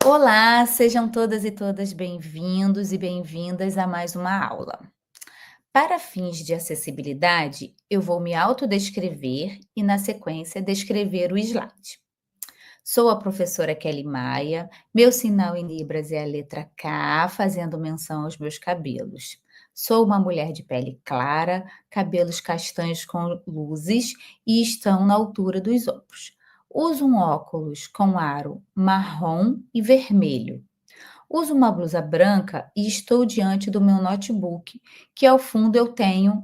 Olá, sejam todas e todas bem-vindos e bem-vindas a mais uma aula. Para fins de acessibilidade, eu vou me autodescrever e, na sequência, descrever o slide. Sou a professora Kelly Maia, meu sinal em Libras é a letra K, fazendo menção aos meus cabelos. Sou uma mulher de pele clara, cabelos castanhos com luzes e estão na altura dos ombros. Uso um óculos com aro marrom e vermelho. Uso uma blusa branca e estou diante do meu notebook, que ao fundo eu tenho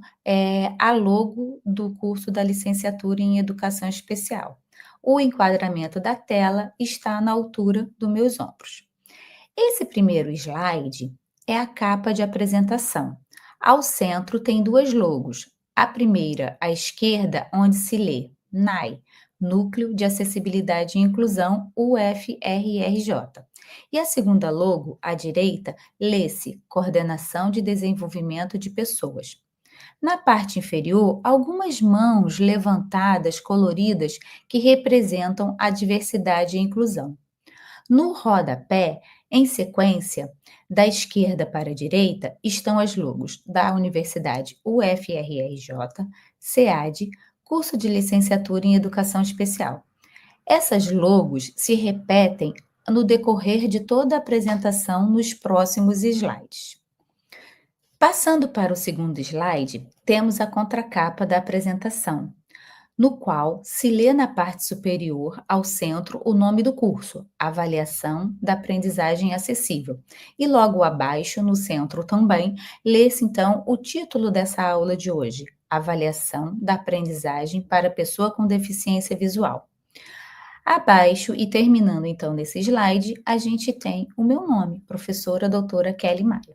a logo do curso da licenciatura em Educação Especial. O enquadramento da tela está na altura dos meus ombros. Esse primeiro slide é a capa de apresentação. Ao centro tem duas logos. A primeira, à esquerda, onde se lê NAI, Núcleo de Acessibilidade e Inclusão, UFRRJ. E a segunda logo, à direita, lê-se Coordenação de Desenvolvimento de Pessoas. Na parte inferior, algumas mãos levantadas, coloridas, que representam a diversidade e a inclusão. No rodapé, em sequência, da esquerda para a direita, estão as logos da Universidade UFRRJ, SEAD, curso de licenciatura em Educação Especial. Essas logos se repetem no decorrer de toda a apresentação nos próximos slides. Passando para o segundo slide, temos a contracapa da apresentação, no qual se lê na parte superior, ao centro, o nome do curso, Avaliação da Aprendizagem Acessível. E logo abaixo, no centro também, lê-se então o título dessa aula de hoje, Avaliação da Aprendizagem para Pessoa com Deficiência Visual. Abaixo, e terminando então nesse slide, a gente tem o meu nome, professora doutora Kelly Maia.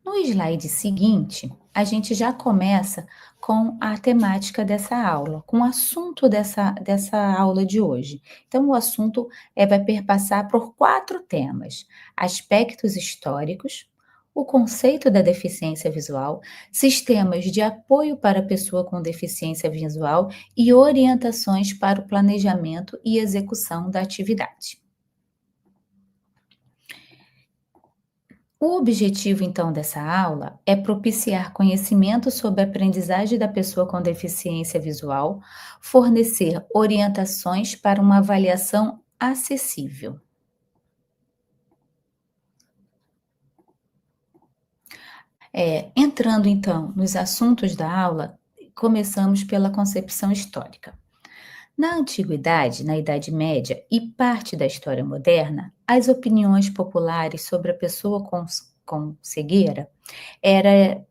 No slide seguinte, a gente já começa com a temática dessa aula, com o assunto dessa aula de hoje. Então, o assunto vai perpassar por 4 temas: aspectos históricos, o conceito da deficiência visual, sistemas de apoio para a pessoa com deficiência visual e orientações para o planejamento e execução da atividade. O objetivo, então, dessa aula é propiciar conhecimento sobre a aprendizagem da pessoa com deficiência visual, fornecer orientações para uma avaliação acessível. Entrando, então, nos assuntos da aula, começamos pela concepção histórica. Na antiguidade, na Idade Média e parte da história moderna, as opiniões populares sobre a pessoa com cegueira era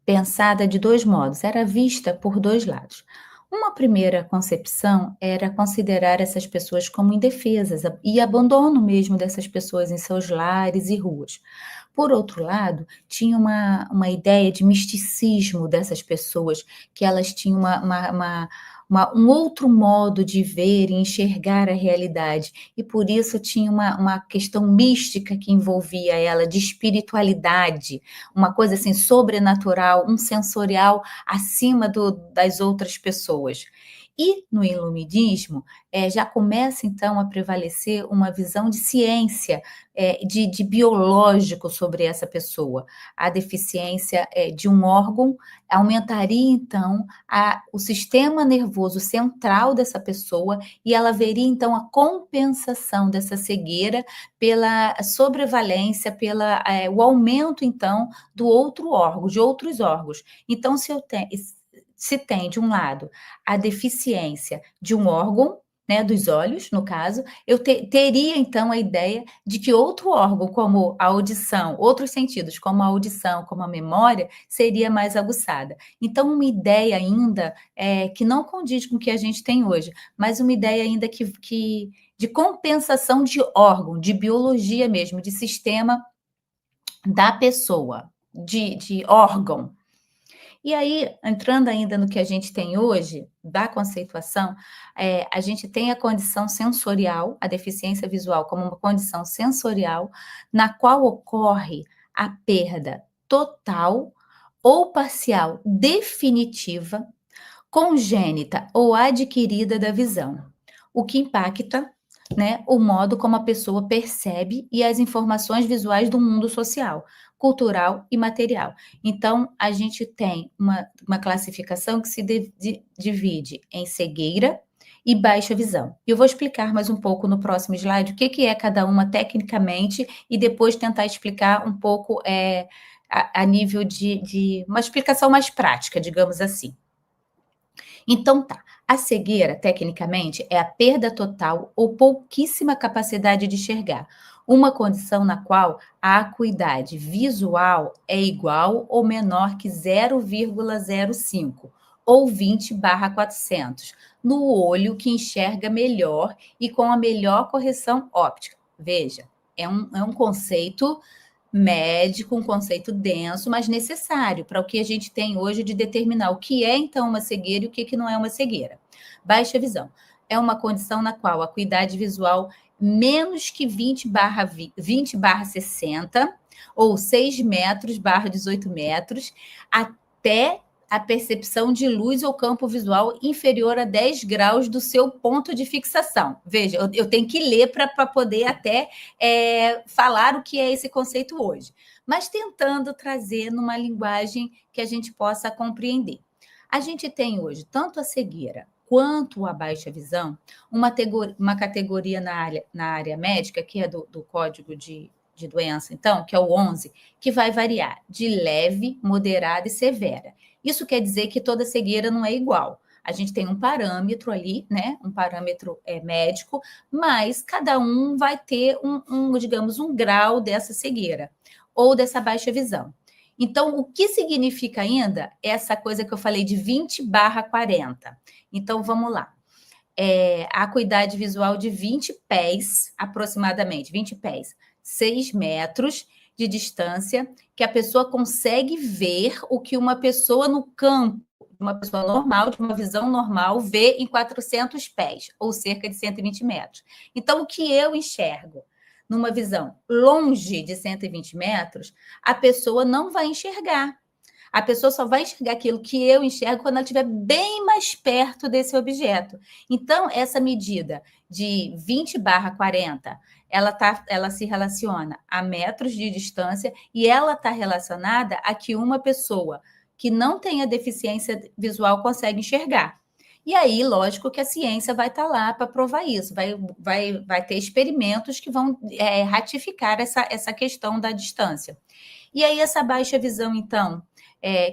pensada de 2 modos, era vista por 2 lados. Uma primeira concepção era considerar essas pessoas como indefesas e abandono mesmo dessas pessoas em seus lares e ruas. Por outro lado, tinha uma ideia de misticismo dessas pessoas, que elas tinham um outro modo de ver e enxergar a realidade, e por isso tinha uma questão mística que envolvia ela, de espiritualidade, uma coisa assim sobrenatural, um sensorial acima das outras pessoas. E no iluminismo, já começa então a prevalecer uma visão de ciência, de biológico sobre essa pessoa. A deficiência de um órgão aumentaria então o sistema nervoso central dessa pessoa, e ela veria então a compensação dessa cegueira pela sobrevalência, o aumento então do outro órgão, de outros órgãos. Então, se tem de um lado a deficiência de um órgão, né, dos olhos, no caso, eu teria então a ideia de que outro órgão, como a audição, outros sentidos, como a audição, como a memória, seria mais aguçada. Então, uma ideia ainda que não condiz com o que a gente tem hoje, mas uma ideia ainda de compensação de órgão, de biologia mesmo, de sistema da pessoa, de órgão. E aí, entrando ainda no que a gente tem hoje, da conceituação, a gente tem a condição sensorial, a deficiência visual como uma condição sensorial, na qual ocorre a perda total ou parcial definitiva, congênita ou adquirida da visão, o que impacta né, o modo como a pessoa percebe e as informações visuais do mundo social, cultural e material. Então, a gente tem uma classificação que se divide em cegueira e baixa visão. Eu vou explicar mais um pouco no próximo slide o que é cada uma tecnicamente e depois tentar explicar um pouco a nível de uma explicação mais prática, digamos assim. Então tá, a cegueira, tecnicamente, é a perda total ou pouquíssima capacidade de enxergar, uma condição na qual a acuidade visual é igual ou menor que 0,05 ou 20/400, no olho que enxerga melhor e com a melhor correção óptica. Veja, é um conceito médico, um conceito denso, mas necessário para o que a gente tem hoje de determinar o que é então uma cegueira e o que não é uma cegueira. Baixa visão é uma condição na qual a acuidade visual menos que 20/60 ou 6 metros/18 metros até a percepção de luz ou campo visual inferior a 10 graus do seu ponto de fixação. Veja, eu tenho que ler para poder até falar o que é esse conceito hoje, mas tentando trazer numa linguagem que a gente possa compreender. A gente tem hoje tanto a cegueira quanto a baixa visão, uma categoria na área médica, que é do código de doença, então, que é o 11, que vai variar de leve, moderada e severa. Isso quer dizer que toda cegueira não é igual. A gente tem um parâmetro ali, né? Um parâmetro médico, mas cada um vai ter digamos, um grau dessa cegueira ou dessa baixa visão. Então, o que significa ainda essa coisa que eu falei de 20/40? Então, vamos lá. A acuidade visual de 20 pés, aproximadamente, 20 pés, 6 metros de distância, que a pessoa consegue ver o que uma pessoa no campo, uma pessoa normal, de uma visão normal, vê em 400 pés, ou cerca de 120 metros. Então, o que eu enxergo numa visão longe de 120 metros, a pessoa não vai enxergar. A pessoa só vai enxergar aquilo que eu enxergo quando ela estiver bem mais perto desse objeto. Então, essa medida de 20/40, ela se relaciona a metros de distância e ela está relacionada a que uma pessoa que não tenha deficiência visual consegue enxergar. E aí, lógico que a ciência vai estar lá para provar isso, vai ter experimentos que vão ratificar essa questão da distância. E aí, essa baixa visão, então,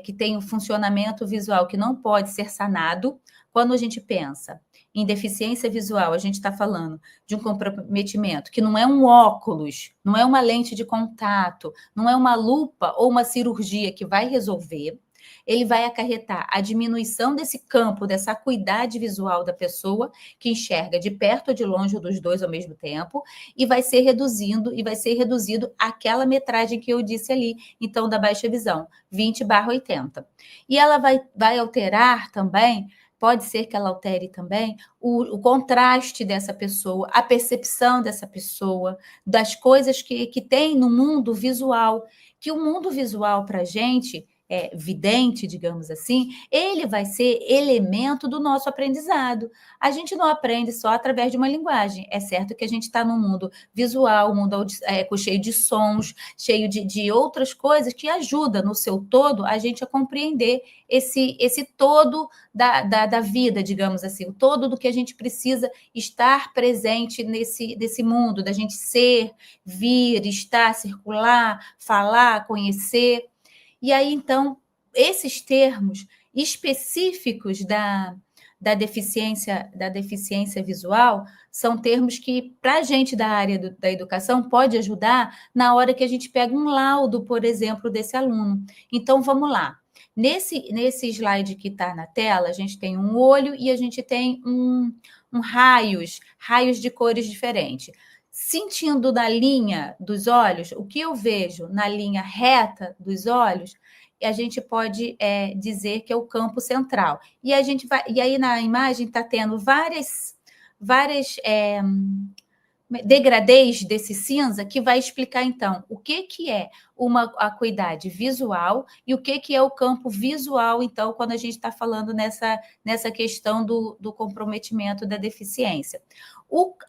que tem um funcionamento visual que não pode ser sanado, quando a gente pensa em deficiência visual, a gente está falando de um comprometimento que não é um óculos, não é uma lente de contato, não é uma lupa ou uma cirurgia que vai resolver. Ele vai acarretar a diminuição desse campo, dessa acuidade visual da pessoa, que enxerga de perto ou de longe, ou dos dois ao mesmo tempo, e vai ser reduzido aquela metragem que eu disse ali, então, da baixa visão, 20/80. E ela vai alterar também, pode ser que ela altere também o contraste dessa pessoa, a percepção dessa pessoa, das coisas que tem no mundo visual, que o mundo visual para a gente vidente, digamos assim, ele vai ser elemento do nosso aprendizado. A gente não aprende só através de uma linguagem. É certo que a gente está num mundo visual, um mundo cheio de sons, cheio de outras coisas que ajudam no seu todo a gente a compreender esse todo da vida, digamos assim, o todo do que a gente precisa estar presente nesse mundo, da gente ser, vir, estar, circular, falar, conhecer. E aí, então, esses termos específicos da deficiência visual são termos que, para a gente da área da educação, pode ajudar na hora que a gente pega um laudo, por exemplo, desse aluno. Então, vamos lá. Nesse slide que está na tela, a gente tem um olho e a gente tem raios de cores diferentes. Sentindo na linha dos olhos, o que eu vejo na linha reta dos olhos, a gente pode dizer que é o campo central. E aí na imagem está tendo várias degradês desse cinza que vai explicar, então, o que é uma acuidade visual e o que é o campo visual, então, quando a gente está falando nessa questão do comprometimento da deficiência.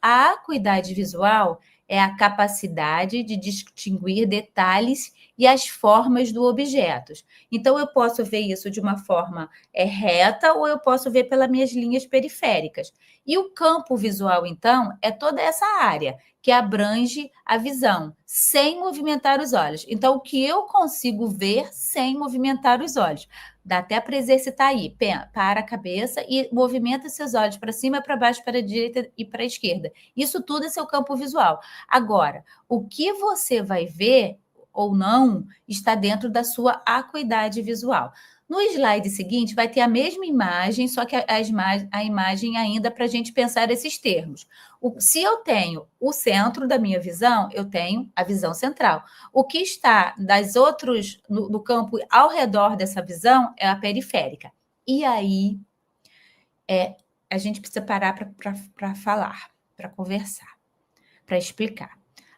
A acuidade visual é a capacidade de distinguir detalhes e as formas do objeto. Então, eu posso ver isso de uma forma reta ou eu posso ver pelas minhas linhas periféricas. E o campo visual, então, é toda essa área que abrange a visão, sem movimentar os olhos. Então, o que eu consigo ver sem movimentar os olhos? Dá até para exercitar aí. Para a cabeça e movimenta seus olhos para cima, para baixo, para a direita e para a esquerda. Isso tudo é seu campo visual. Agora, o que você vai ver ou não está dentro da sua acuidade visual. No slide seguinte, vai ter a mesma imagem, só que a imagem ainda para a gente pensar esses termos. Se eu tenho o centro da minha visão, eu tenho a visão central. O que está no campo ao redor dessa visão é a periférica. E aí, a gente precisa parar para falar, para conversar, para explicar.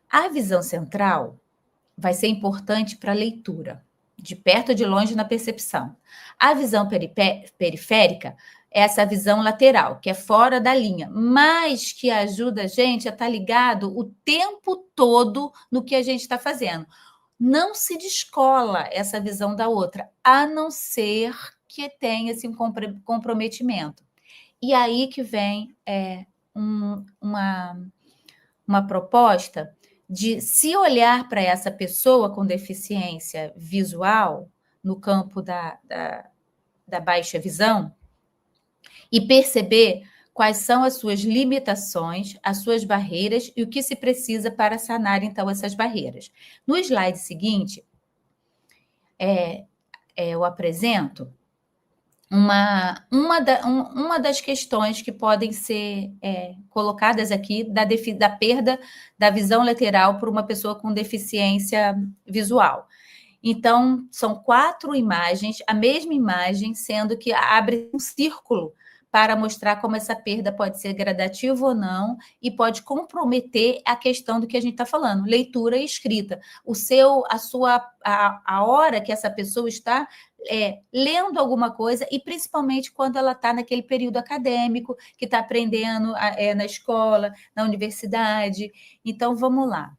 A visão central vai ser importante para a leitura, de perto ou de longe na percepção. A visão periférica é essa visão lateral, que é fora da linha, mas que ajuda a gente a estar ligado o tempo todo no que a gente está fazendo. Não se descola essa visão da outra, a não ser que tenha esse comprometimento. E aí que vem uma proposta de se olhar para essa pessoa com deficiência visual, no campo da baixa visão, e perceber quais são as suas limitações, as suas barreiras e o que se precisa para sanar, então, essas barreiras. No slide seguinte, eu apresento uma das questões que podem ser colocadas aqui da perda da visão lateral por uma pessoa com deficiência visual. Então, são 4 imagens, a mesma imagem, sendo que abre um círculo para mostrar como essa perda pode ser gradativa ou não e pode comprometer a questão do que a gente está falando, leitura e escrita. A hora que essa pessoa está lendo alguma coisa e principalmente quando ela está naquele período acadêmico, que está aprendendo na escola, na universidade. Então, vamos lá.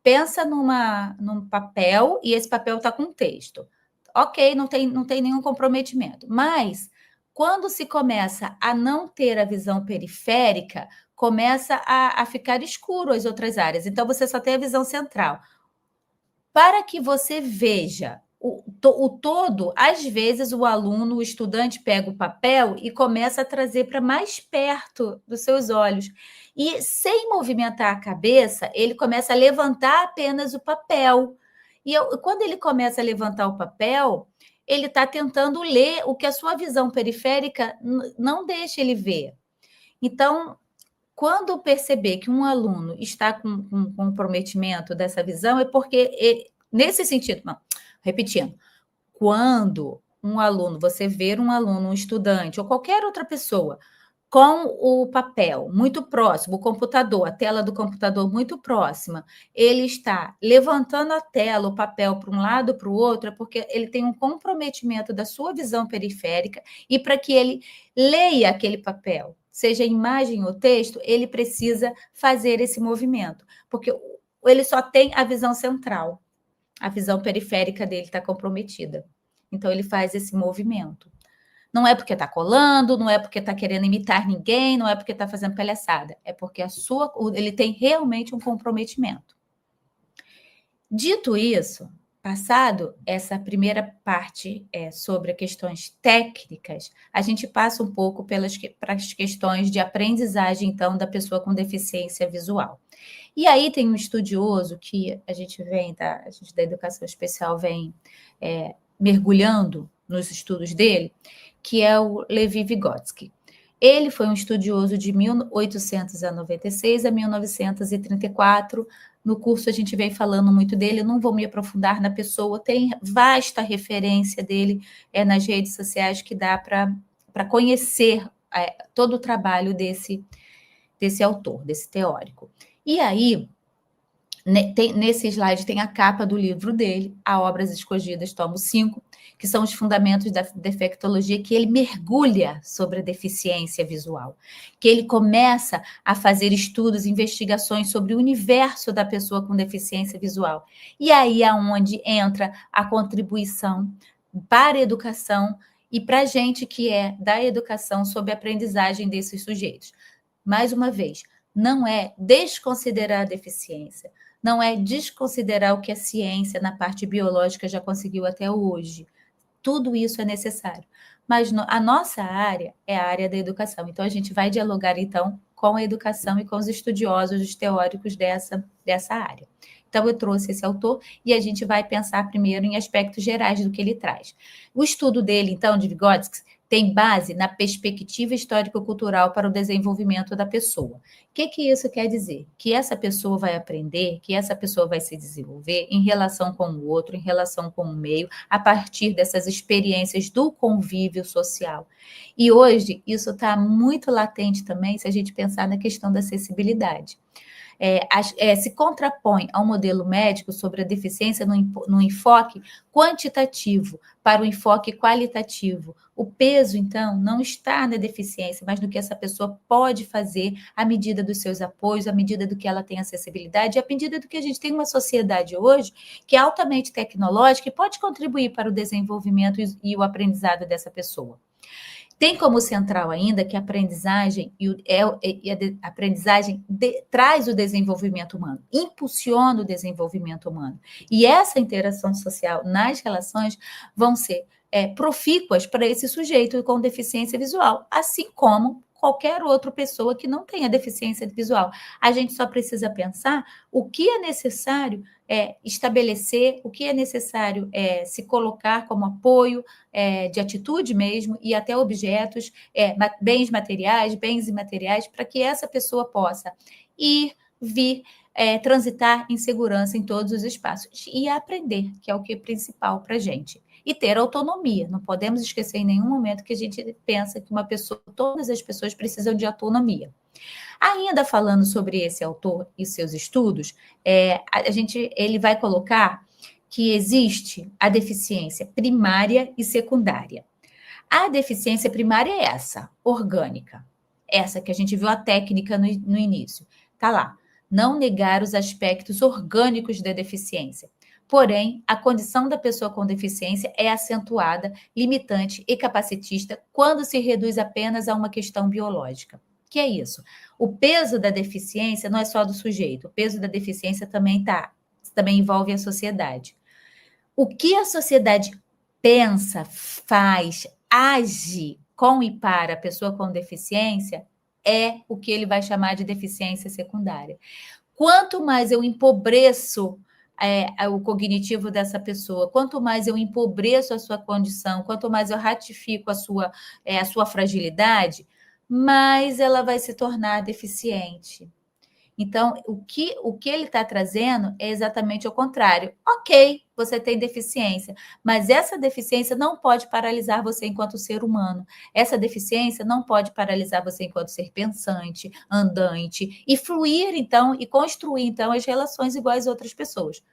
Pensa num papel e esse papel está com texto. Ok, não tem nenhum comprometimento. Mas, quando se começa a não ter a visão periférica, começa a ficar escuro as outras áreas. Então, você só tem a visão central. Para que você veja o todo, às vezes o aluno, o estudante pega o papel e começa a trazer para mais perto dos seus olhos. E sem movimentar a cabeça, ele começa a levantar apenas o papel. E quando ele começa a levantar o papel, ele está tentando ler o que a sua visão periférica não deixa ele ver. Então, quando perceber que um aluno está com comprometimento dessa visão, é porque, nesse sentido, não, repetindo, quando você ver um aluno, um estudante ou qualquer outra pessoa com o papel muito próximo, o computador, a tela do computador muito próxima, ele está levantando a tela, o papel para um lado, para o outro, é porque ele tem um comprometimento da sua visão periférica e para que ele leia aquele papel, seja imagem ou texto, ele precisa fazer esse movimento, porque ele só tem a visão central, a visão periférica dele está comprometida. Então, ele faz esse movimento. Não é porque está colando, não é porque está querendo imitar ninguém, não é porque está fazendo palhaçada. É porque ele tem realmente um comprometimento. Dito isso, passado essa primeira parte sobre questões técnicas, a gente passa um pouco para as questões de aprendizagem, então, da pessoa com deficiência visual. E aí tem um estudioso que a gente da educação especial vem mergulhando nos estudos dele, que é o Levi Vygotsky. Ele foi um estudioso de 1896 a 1934. No curso a gente vem falando muito dele, eu não vou me aprofundar na pessoa, tem vasta referência dele nas redes sociais que dá para conhecer todo o trabalho desse autor, desse teórico. E aí, nesse slide tem a capa do livro dele, A Obras Escondidas, tomo 5, que são os fundamentos da defectologia, que ele mergulha sobre a deficiência visual, que ele começa a fazer estudos, investigações sobre o universo da pessoa com deficiência visual. E aí é onde entra a contribuição para a educação e para a gente que é da educação sobre a aprendizagem desses sujeitos. Mais uma vez, não é desconsiderar a deficiência, não é desconsiderar o que a ciência na parte biológica já conseguiu até hoje. Tudo isso é necessário. Mas a nossa área é a área da educação. Então, a gente vai dialogar, então, com a educação e com os estudiosos, os teóricos dessa área. Então, eu trouxe esse autor e a gente vai pensar primeiro em aspectos gerais do que ele traz. O estudo dele, então, de Vygotsky, tem base na perspectiva histórico-cultural para o desenvolvimento da pessoa. O que isso quer dizer? Que essa pessoa vai aprender, que essa pessoa vai se desenvolver em relação com o outro, em relação com o meio, a partir dessas experiências do convívio social. E hoje isso está muito latente também, se a gente pensar na questão da acessibilidade. Se contrapõe ao modelo médico sobre a deficiência no enfoque quantitativo para o enfoque qualitativo. O peso, então, não está na deficiência, mas no que essa pessoa pode fazer à medida dos seus apoios, à medida do que ela tem acessibilidade, e à medida do que a gente tem uma sociedade hoje que é altamente tecnológica e pode contribuir para o desenvolvimento e o aprendizado dessa pessoa. Tem como central ainda que a aprendizagem traz o desenvolvimento humano, impulsiona o desenvolvimento humano. E essa interação social nas relações vão ser profícuas para esse sujeito com deficiência visual, assim como qualquer outra pessoa que não tenha deficiência visual. A gente só precisa pensar o que é necessário estabelecer, o que é necessário se colocar como apoio de atitude mesmo, e até objetos, bens materiais, bens imateriais, para que essa pessoa possa ir, vir, transitar em segurança em todos os espaços e aprender, que é o que é principal para a gente. E ter autonomia. Não podemos esquecer em nenhum momento que a gente pensa que todas as pessoas precisam de autonomia. Ainda falando sobre esse autor e seus estudos, ele vai colocar que existe a deficiência primária e secundária. A deficiência primária é essa, orgânica. Essa que a gente viu a técnica no início. Está lá. Não negar os aspectos orgânicos da deficiência. Porém, a condição da pessoa com deficiência é acentuada, limitante e capacitista quando se reduz apenas a uma questão biológica. Que é isso? O peso da deficiência não é só do sujeito, o peso da deficiência também envolve a sociedade. O que a sociedade pensa, faz, age com e para a pessoa com deficiência é o que ele vai chamar de deficiência secundária. Quanto mais eu empobreço o cognitivo dessa pessoa, quanto mais eu empobreço a sua condição, quanto mais eu ratifico a sua fragilidade, mais ela vai se tornar deficiente. Então, o que ele está trazendo é exatamente o contrário. Ok, você tem deficiência, mas essa deficiência não pode paralisar você enquanto ser humano. Essa deficiência não pode paralisar você enquanto ser pensante, andante, e fluir, então, e construir, então, as relações iguais a outras pessoas.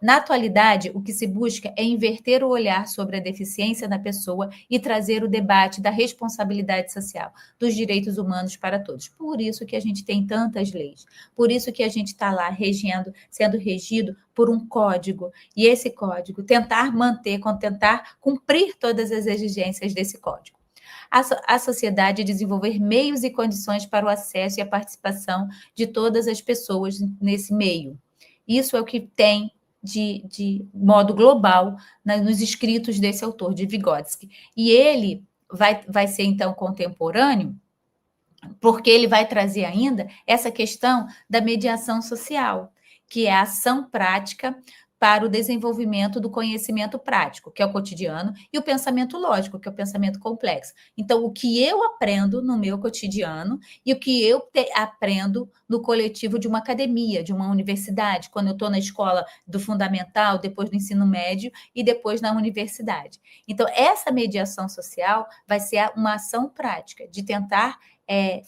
Na atualidade, o que se busca é inverter o olhar sobre a deficiência na pessoa e trazer o debate da responsabilidade social, dos direitos humanos para todos. Por isso que a gente tem tantas leis, por isso que a gente está lá sendo regido por um código, e esse código tentar cumprir todas as exigências desse código. A sociedade desenvolver meios e condições para o acesso e a participação de todas as pessoas nesse meio. Isso é o que tem de modo global nos escritos desse autor, de Vygotsky. E ele vai ser, então, contemporâneo, porque ele vai trazer ainda essa questão da mediação social, que é a ação prática para o desenvolvimento do conhecimento prático, que é o cotidiano, e o pensamento lógico, que é o pensamento complexo. Então, o que eu aprendo no meu cotidiano e o que eu aprendo no coletivo de uma academia, de uma universidade, quando eu estou na escola do fundamental, depois do ensino médio e depois na universidade. Então, essa mediação social vai ser uma ação prática de tentar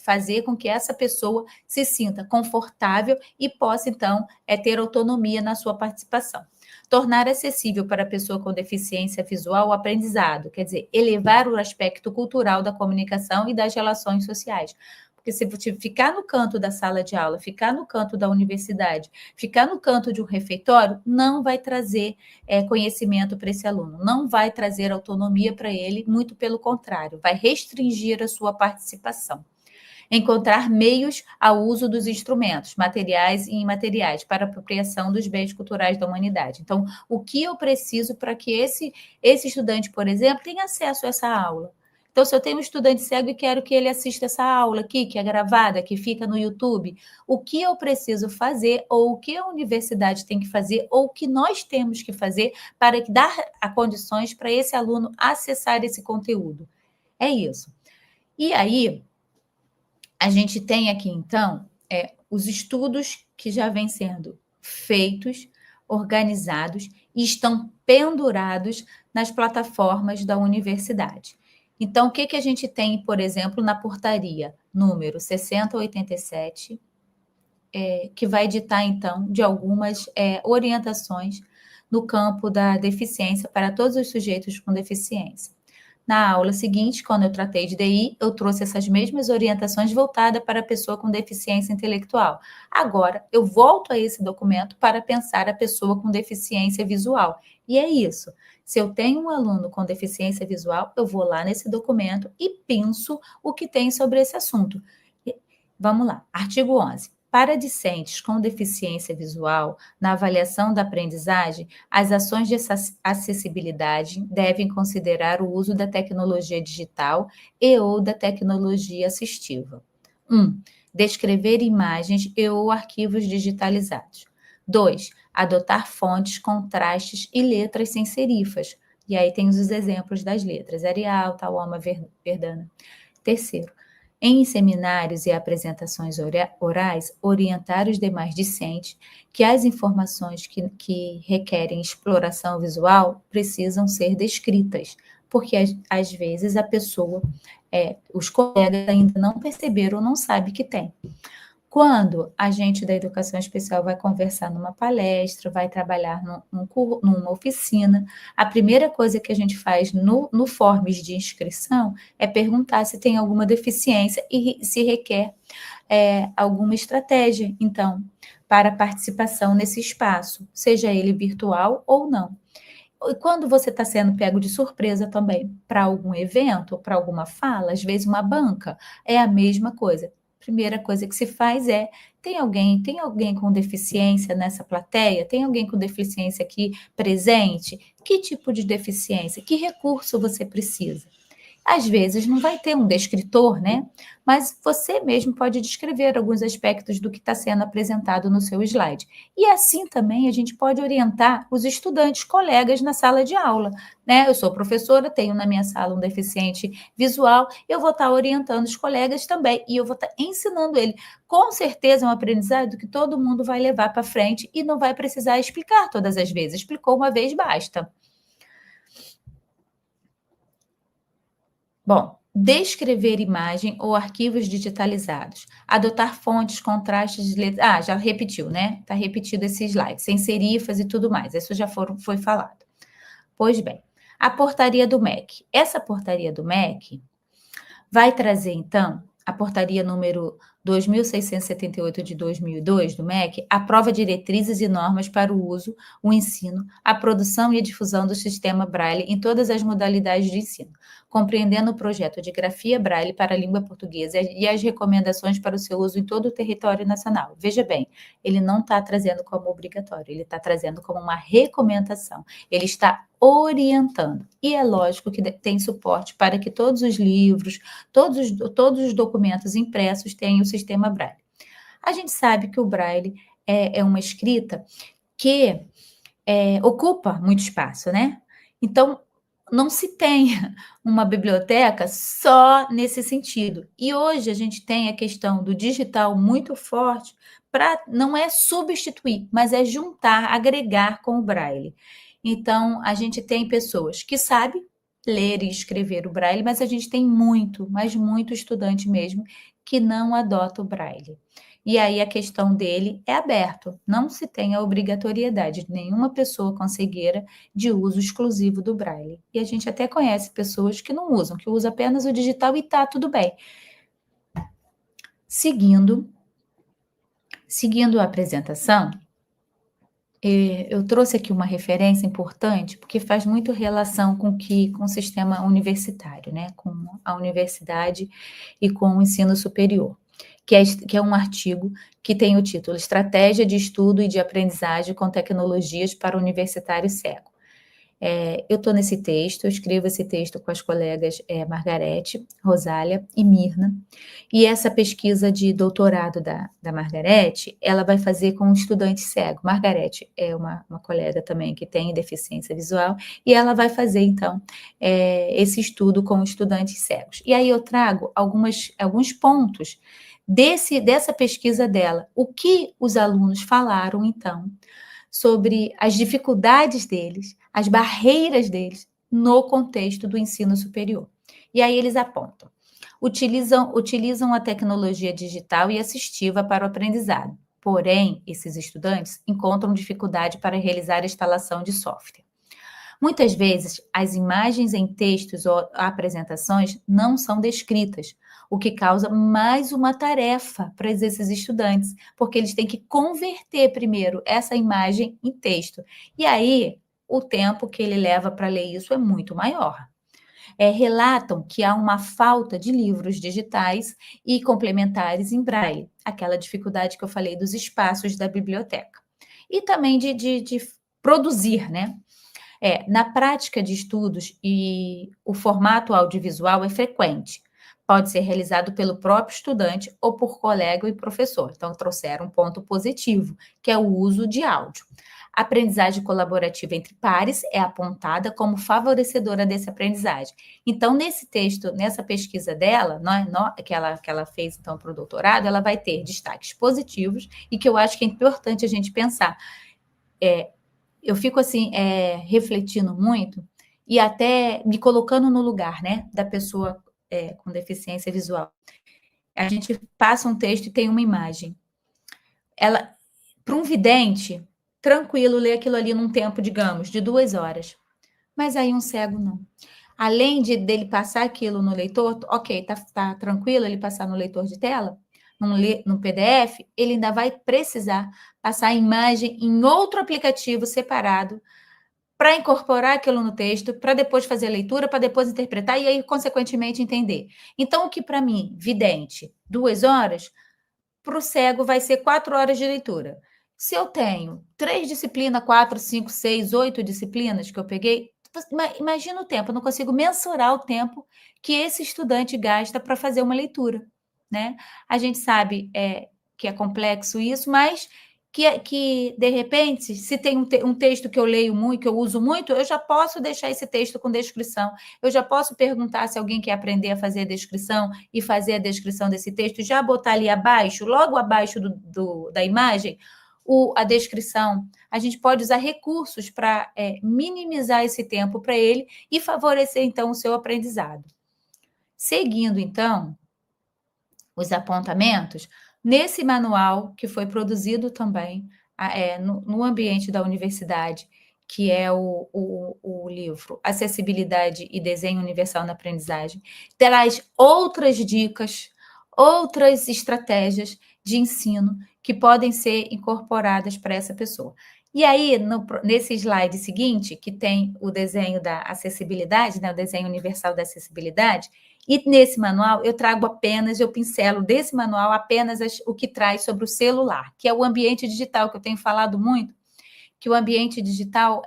fazer com que essa pessoa se sinta confortável e possa, então, ter autonomia na sua participação. Tornar acessível para a pessoa com deficiência visual o aprendizado, quer dizer, elevar o aspecto cultural da comunicação e das relações sociais. Porque se você ficar no canto da sala de aula, ficar no canto da universidade, ficar no canto de um refeitório, não vai trazer conhecimento para esse aluno, não vai trazer autonomia para ele, muito pelo contrário, vai restringir a sua participação. Encontrar meios ao uso dos instrumentos, materiais e imateriais, para a apropriação dos bens culturais da humanidade. Então, o que eu preciso para que esse estudante, por exemplo, tenha acesso a essa aula? Então, se eu tenho um estudante cego e quero que ele assista essa aula aqui, que é gravada, que fica no YouTube, o que eu preciso fazer, ou o que a universidade tem que fazer, ou o que nós temos que fazer para dar condições para esse aluno acessar esse conteúdo? É isso. E aí, a gente tem aqui, então, os estudos que já vêm sendo feitos, organizados e estão pendurados nas plataformas da universidade. Então, o que a gente tem, por exemplo, na portaria número 6087, que vai ditar, então, de algumas orientações no campo da deficiência para todos os sujeitos com deficiência. Na aula seguinte, quando eu tratei de DI, eu trouxe essas mesmas orientações voltadas para a pessoa com deficiência intelectual. Agora, eu volto a esse documento para pensar a pessoa com deficiência visual. E é isso. Se eu tenho um aluno com deficiência visual, eu vou lá nesse documento e penso o que tem sobre esse assunto. Vamos lá. Artigo 11. Para discentes com deficiência visual, na avaliação da aprendizagem, as ações de acessibilidade devem considerar o uso da tecnologia digital e ou da tecnologia assistiva. 1. Descrever imagens e ou arquivos digitalizados. 2. Adotar fontes, contrastes e letras sem serifas. E aí tem os exemplos das letras, Arial, Tawama, Verdana. 3. Em seminários e apresentações orais, orientar os demais discentes que as informações que requerem exploração visual precisam ser descritas, porque às vezes a pessoa, os colegas ainda não perceberam ou não sabem que tem. Quando a gente da educação especial vai conversar numa palestra, vai trabalhar numa oficina, a primeira coisa que a gente faz no forms de inscrição é perguntar se tem alguma deficiência e se requer alguma estratégia, então, para participação nesse espaço, seja ele virtual ou não. E quando você está sendo pego de surpresa também para algum evento, para alguma fala, às vezes uma banca, é a mesma coisa. Primeira coisa que se faz tem alguém com deficiência nessa plateia? Tem alguém com deficiência aqui presente? Que tipo de deficiência? Que recurso você precisa? Às vezes não vai ter um descritor, né? Mas você mesmo pode descrever alguns aspectos do que está sendo apresentado no seu slide. E assim também a gente pode orientar os estudantes, colegas na sala de aula, né? Eu sou professora, tenho na minha sala um deficiente visual, eu vou estar orientando os colegas também e eu vou estar ensinando ele. Com certeza é um aprendizado que todo mundo vai levar para frente e não vai precisar explicar todas as vezes. Explicou uma vez, basta. Bom, descrever imagem ou arquivos digitalizados. Adotar fontes, contrastes de letras. Ah, já repetiu, né? Está repetido esse slide, sem serifas e tudo mais. Isso já foi falado. Pois bem, a portaria do MEC. Essa portaria do MEC vai trazer, então, a portaria número 2.678 de 2002 do MEC, aprova diretrizes e normas para o uso, o ensino, a produção e a difusão do sistema Braille em todas as modalidades de ensino, compreendendo o projeto de grafia Braille para a língua portuguesa e as recomendações para o seu uso em todo o território nacional. Veja bem, ele não está trazendo como obrigatório, ele está trazendo como uma recomendação, ele está orientando. E é lógico que tem suporte para que todos os livros, todos os documentos impressos tenham o sistema Braille. A gente sabe que o Braille é uma escrita que ocupa muito espaço, né? Então, não se tem uma biblioteca só nesse sentido. E hoje a gente tem a questão do digital muito forte para não é substituir, mas é juntar, agregar com o Braille. Então, a gente tem pessoas que sabem ler e escrever o Braille, mas a gente tem muito, mas muito estudante mesmo, que não adota o Braille. E aí a questão dele é aberto, não se tem a obrigatoriedade de nenhuma pessoa com cegueira de uso exclusivo do Braille. E a gente até conhece pessoas que não usam, que usam apenas o digital e tá tudo bem. Seguindo a apresentação, eu trouxe aqui uma referência importante, porque faz muito relação com o sistema universitário, né? Com a universidade e com o ensino superior, que é um artigo que tem o título Estratégia de Estudo e de Aprendizagem com Tecnologias para o Universitário Cego. Eu estou nesse texto, eu escrevo esse texto com as colegas Margarete, Rosália e Mirna, e essa pesquisa de doutorado da Margarete, ela vai fazer com um estudante cego. Margarete é uma colega também que tem deficiência visual, e ela vai fazer, então, esse estudo com estudantes cegos. E aí eu trago alguns pontos dessa pesquisa dela. O que os alunos falaram, então, sobre as dificuldades deles, as barreiras deles no contexto do ensino superior. E aí eles apontam: utilizam a tecnologia digital e assistiva para o aprendizado. Porém, esses estudantes encontram dificuldade para realizar a instalação de software. Muitas vezes, as imagens em textos ou apresentações não são descritas, o que causa mais uma tarefa para esses estudantes, porque eles têm que converter primeiro essa imagem em texto. E aí, o tempo que ele leva para ler isso é muito maior. Relatam que há uma falta de livros digitais e complementares em braille, aquela dificuldade que eu falei dos espaços da biblioteca. E também de produzir, né? Na prática de estudos e o formato audiovisual é frequente. Pode ser realizado pelo próprio estudante ou por colega e professor. Então, trouxeram um ponto positivo, que é o uso de áudio. A aprendizagem colaborativa entre pares é apontada como favorecedora dessa aprendizagem. Então, nesse texto, nessa pesquisa dela, que ela fez então para o doutorado, ela vai ter destaques positivos e que eu acho que é importante a gente pensar. Eu fico assim, refletindo muito e até me colocando no lugar, né, da pessoa com deficiência visual. A gente passa um texto e tem uma imagem. Para um vidente, tranquilo ler aquilo ali num tempo, digamos, de 2 horas. Mas aí um cego não. Além dele passar aquilo no leitor, ok, tá tranquilo ele passar no leitor de tela, no PDF, ele ainda vai precisar passar a imagem em outro aplicativo separado para incorporar aquilo no texto, para depois fazer a leitura, para depois interpretar e aí, consequentemente, entender. Então, o que para mim, vidente, 2 horas, para o cego vai ser 4 horas de leitura. Se eu tenho 3 disciplinas, 4, 5, 6, 8 disciplinas que eu peguei, imagina o tempo, eu não consigo mensurar o tempo que esse estudante gasta para fazer uma leitura, né? A gente sabe que é complexo isso, mas que de repente, se tem um texto que eu leio muito, que eu uso muito, eu já posso deixar esse texto com descrição, eu já posso perguntar se alguém quer aprender a fazer a descrição e fazer a descrição desse texto, já botar ali abaixo, logo abaixo da imagem, a descrição. A gente pode usar recursos para minimizar esse tempo para ele e favorecer, então, o seu aprendizado. Seguindo, então, os apontamentos, nesse manual que foi produzido também no ambiente da universidade, que é o livro Acessibilidade e Desenho Universal na Aprendizagem, traz outras dicas, outras estratégias de ensino que podem ser incorporadas para essa pessoa. E aí, nesse slide seguinte, que tem o desenho da acessibilidade, né, o desenho universal da acessibilidade, e nesse manual eu pincelo desse manual apenas o que traz sobre o celular, que é o ambiente digital, que eu tenho falado muito, que o ambiente digital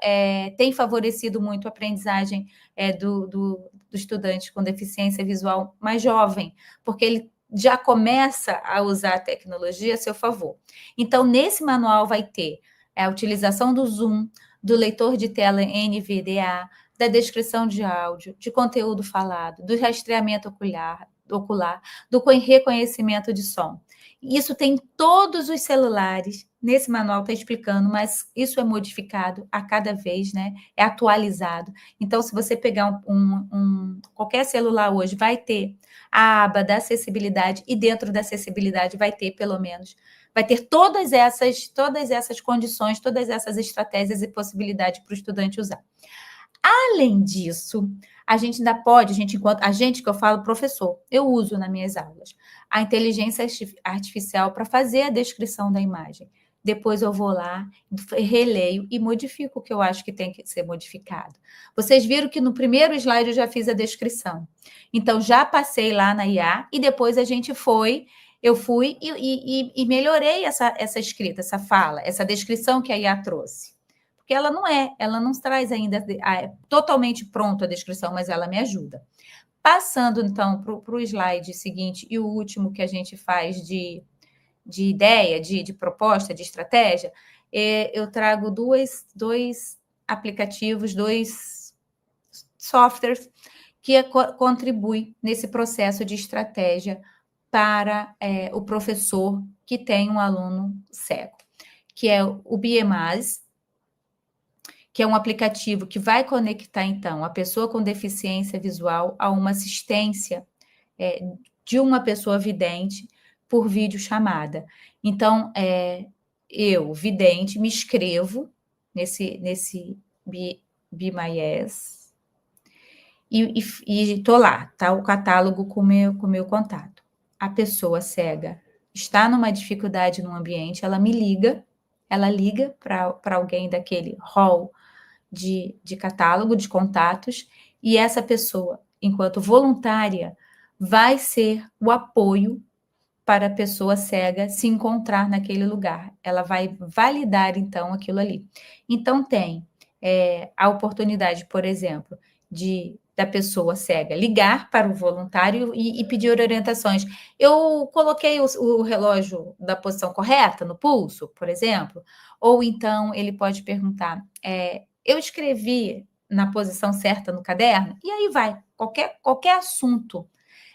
tem favorecido muito a aprendizagem do estudante com deficiência visual mais jovem, porque ele já começa a usar a tecnologia a seu favor. Então, nesse manual vai ter a utilização do Zoom, do leitor de tela NVDA, da descrição de áudio, de conteúdo falado, do rastreamento ocular, ocular, do reconhecimento de som. Isso tem em todos os celulares. Nesse manual está explicando, mas isso é modificado a cada vez, né? É atualizado. Então, se você pegar qualquer celular hoje, vai ter a aba da acessibilidade, e dentro da acessibilidade vai ter, pelo menos, vai ter todas essas condições, todas essas estratégias e possibilidades para o estudante usar. Além disso, a gente ainda pode, a gente que eu falo professor, eu uso nas minhas aulas a inteligência artificial para fazer a descrição da imagem. Depois eu vou lá, releio e modifico o que eu acho que tem que ser modificado. Vocês viram que no primeiro slide eu já fiz a descrição. Então, já passei lá na IA e depois eu fui e melhorei essa escrita, essa fala, essa descrição que a IA trouxe. Porque ela não traz ainda totalmente pronto a descrição, mas ela me ajuda. Passando, então, para o slide seguinte e o último que a gente faz de ideia, de proposta, de estratégia, eu trago dois aplicativos, dois softwares que contribuem nesse processo de estratégia para o professor que tem um aluno cego, que é o BMAS, que é um aplicativo que vai conectar, então, a pessoa com deficiência visual a uma assistência de uma pessoa vidente por videochamada. Então, eu, vidente, me inscrevo nesse Be My Yes e estou lá, tá o catálogo com meu contato. A pessoa cega está numa dificuldade no ambiente, ela liga para alguém daquele hall de catálogo de contatos, e essa pessoa, enquanto voluntária, vai ser o apoio para a pessoa cega se encontrar naquele lugar. Ela vai validar, então, aquilo ali. Então, tem a oportunidade, por exemplo, da pessoa cega ligar para o voluntário e pedir orientações. Eu coloquei o relógio da posição correta no pulso, por exemplo, ou então ele pode perguntar, eu escrevi na posição certa no caderno? E aí vai, qualquer assunto.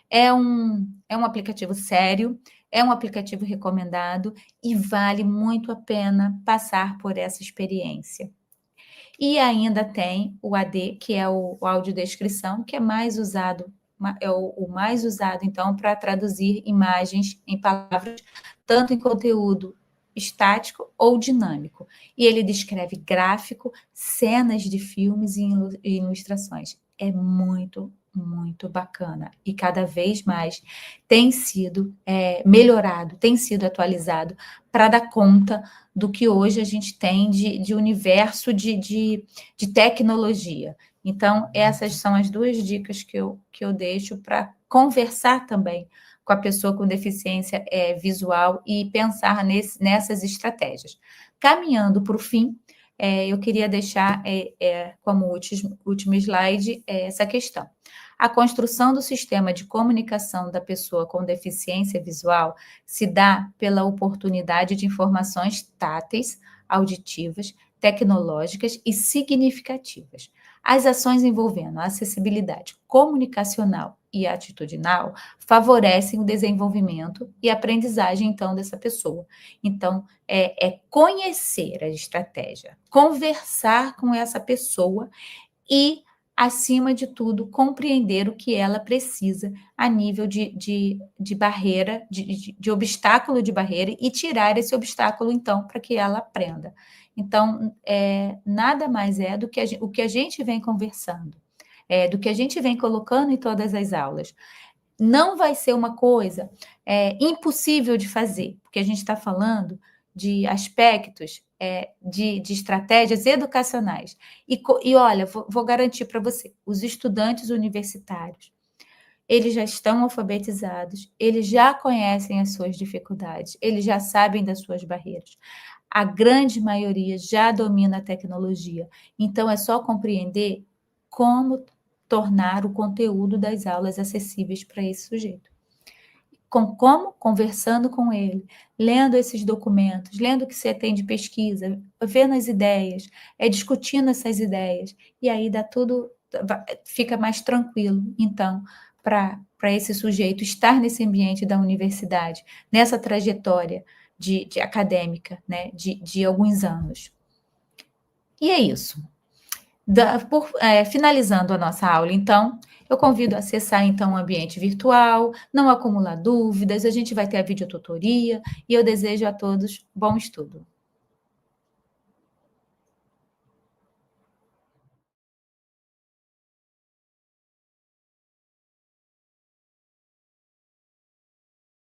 É um aplicativo sério, é um aplicativo recomendado e vale muito a pena passar por essa experiência. E ainda tem o AD, que é o audiodescrição, que é mais usado, o mais usado, então, para traduzir imagens em palavras, tanto em conteúdo estático ou dinâmico. E ele descreve gráfico, cenas de filmes e ilustrações. É muito, muito bacana. E cada vez mais tem sido melhorado, tem sido atualizado para dar conta do que hoje a gente tem de universo de tecnologia. Então, essas são as duas dicas que eu deixo para conversar também com a pessoa com deficiência visual e pensar nessas estratégias. Caminhando para o fim, eu queria deixar como último slide essa questão. A construção do sistema de comunicação da pessoa com deficiência visual se dá pela oportunidade de informações táteis, auditivas, tecnológicas e significativas. As ações envolvendo a acessibilidade comunicacional e atitudinal favorecem o desenvolvimento e aprendizagem, então, dessa pessoa. Então, conhecer a estratégia, conversar com essa pessoa e, acima de tudo, compreender o que ela precisa a nível de barreira, de obstáculo de barreira e tirar esse obstáculo, então, para que ela aprenda. Então, nada mais do que o que a gente vem conversando, do que a gente vem colocando em todas as aulas. Não vai ser uma coisa impossível de fazer, porque a gente está falando de aspectos de estratégias educacionais. E olha, vou garantir para você, os estudantes universitários, eles já estão alfabetizados, eles já conhecem as suas dificuldades, eles já sabem das suas barreiras. A grande maioria já domina a tecnologia. Então, é só compreender como tornar o conteúdo das aulas acessíveis para esse sujeito. Como? Conversando com ele, lendo esses documentos, lendo o que você tem de pesquisa, vendo as ideias, discutindo essas ideias, e aí fica mais tranquilo, então, para esse sujeito estar nesse ambiente da universidade, nessa trajetória de acadêmica, né, de alguns anos. E é isso. Finalizando a nossa aula, então, eu convido a acessar, então, o ambiente virtual, não acumular dúvidas, a gente vai ter a videotutoria, e eu desejo a todos bom estudo.